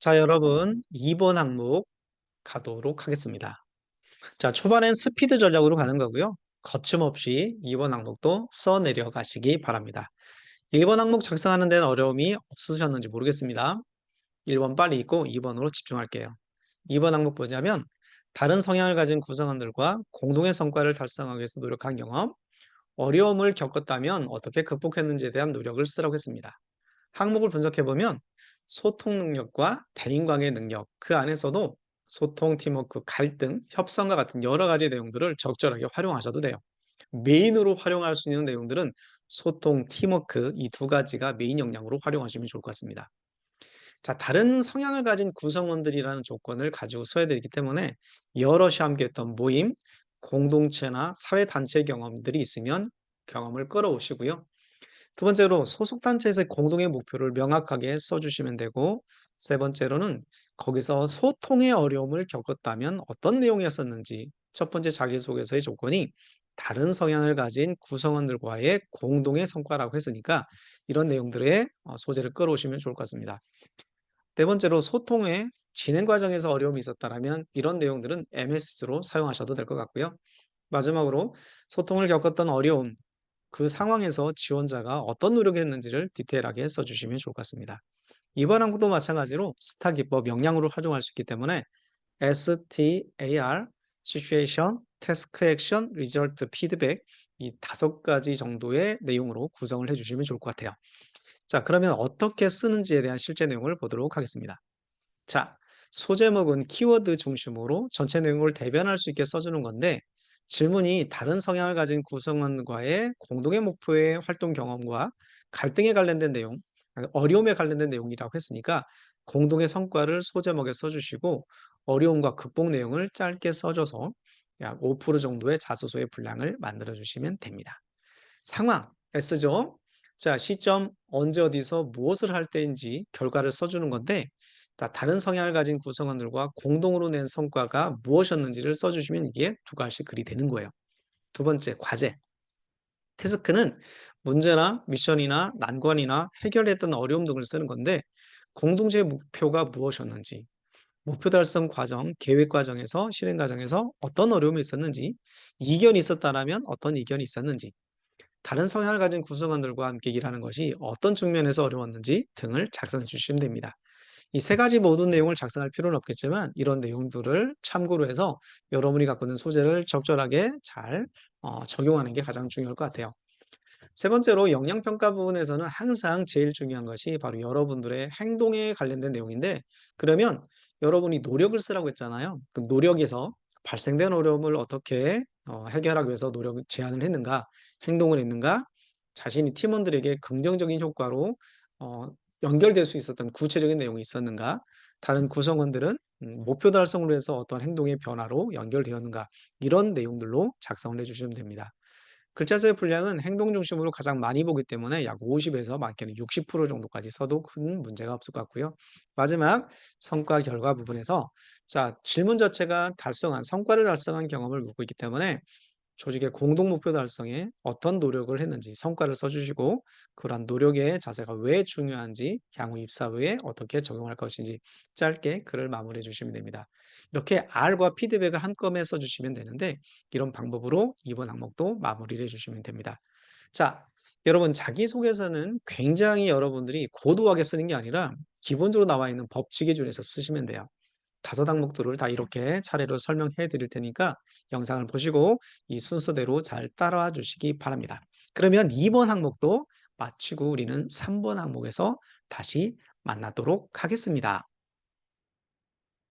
자, 여러분, 2번 항목 가도록 하겠습니다. 자, 초반엔 스피드 전략으로 가는 거고요. 거침없이 2번 항목도 써내려 가시기 바랍니다. 1번 항목 작성하는 데는 어려움이 없으셨는지 모르겠습니다. 1번 빨리 읽고 2번으로 집중할게요. 2번 항목 뭐냐면, 다른 성향을 가진 구성원들과 공동의 성과를 달성하기 위해서 노력한 경험, 어려움을 겪었다면 어떻게 극복했는지에 대한 노력을 쓰라고 했습니다. 항목을 분석해보면 소통 능력과 대인관계 능력, 그 안에서도 소통, 팀워크, 갈등, 협성과 같은 여러 가지 내용들을 적절하게 활용하셔도 돼요. 메인으로 활용할 수 있는 내용들은 소통, 팀워크 이 두 가지가 메인 역량으로 활용하시면 좋을 것 같습니다. 자, 다른 성향을 가진 구성원들이라는 조건을 가지고 써야 되기 때문에 여럿이 함께했던 모임, 공동체나 사회단체 경험들이 있으면 경험을 끌어오시고요. 두 번째로 소속단체에서의 공동의 목표를 명확하게 써주시면 되고, 세 번째로는 거기서 소통의 어려움을 겪었다면 어떤 내용이었었는지, 첫 번째 자기소개서의 조건이 다른 성향을 가진 구성원들과의 공동의 성과라고 했으니까 이런 내용들의 소재를 끌어오시면 좋을 것 같습니다. 네 번째로 소통의 진행 과정에서 어려움이 있었다면 이런 내용들은 MS로 사용하셔도 될 것 같고요. 마지막으로 소통을 겪었던 어려움, 그 상황에서 지원자가 어떤 노력을 했는지를 디테일하게 써주시면 좋을 것 같습니다. 이번 항목도 마찬가지로 스타 기법 역량으로 활용할 수 있기 때문에 STAR, Situation, Task Action, Result, Feedback 이 5가지 정도의 내용으로 구성을 해주시면 좋을 것 같아요. 자, 그러면 어떻게 쓰는지에 대한 실제 내용을 보도록 하겠습니다. 자, 소제목은 키워드 중심으로 전체 내용을 대변할 수 있게 써주는 건데 질문이 다른 성향을 가진 구성원과의 공동의 목표의 활동 경험과 갈등에 관련된 내용, 어려움에 관련된 내용이라고 했으니까 공동의 성과를 소제목에 써주시고 어려움과 극복 내용을 짧게 써줘서 약 5% 정도의 자소서의 분량을 만들어 주시면 됩니다. 상황, S죠. 자, 시점, 언제 어디서 무엇을 할 때인지 결과를 써주는 건데 다른 성향을 가진 구성원들과 공동으로 낸 성과가 무엇이었는지를 써주시면 이게 두 가지 글이 되는 거예요. 두 번째, 과제. 태스크는 문제나 미션이나 난관이나 해결했던 어려움 등을 쓰는 건데 공동체의 목표가 무엇이었는지, 목표 달성 과정, 계획 과정에서 실행 과정에서 어떤 어려움이 있었는지, 이견이 있었다면 어떤 이견이 있었는지, 다른 성향을 가진 구성원들과 함께 일하는 것이 어떤 측면에서 어려웠는지 등을 작성해 주시면 됩니다. 이 세 가지 모든 내용을 작성할 필요는 없겠지만 이런 내용들을 참고로 해서 여러분이 갖고 있는 소재를 적절하게 잘 적용하는 게 가장 중요할 것 같아요. 세 번째로 역량평가 부분에서는 항상 제일 중요한 것이 바로 여러분들의 행동에 관련된 내용인데 그러면 여러분이 노력을 쓰라고 했잖아요. 그 노력에서 발생된 어려움을 어떻게 해결하기 위해서 노력 제안을 했는가, 행동을 했는가, 자신이 팀원들에게 긍정적인 효과로 어, 연결될 수 있었던 구체적인 내용이 있었는가, 다른 구성원들은 목표 달성을 위해서 어떤 행동의 변화로 연결되었는가, 이런 내용들로 작성을 해주시면 됩니다. 글자 수의 분량은 행동 중심으로 가장 많이 보기 때문에 약 50에서 많게는 60% 정도까지 써도 큰 문제가 없을 것 같고요. 마지막 성과 결과 부분에서 자, 질문 자체가 달성한 성과를 달성한 경험을 묻고 있기 때문에 조직의 공동 목표 달성에 어떤 노력을 했는지 성과를 써주시고 그러한 노력의 자세가 왜 중요한지 향후 입사 후에 어떻게 적용할 것인지 짧게 글을 마무리해 주시면 됩니다. 이렇게 R과 피드백을 한꺼번에 써주시면 되는데 이런 방법으로 이번 항목도 마무리를 해주시면 됩니다. 자, 여러분 자기소개서는 굉장히 여러분들이 고도하게 쓰는 게 아니라 기본적으로 나와 있는 법칙에 준해서 쓰시면 돼요. 5항목들을 다 이렇게 차례로 설명해 드릴 테니까 영상을 보시고 이 순서대로 잘 따라와 주시기 바랍니다. 그러면 2번 항목도 마치고 우리는 3번 항목에서 다시 만나도록 하겠습니다.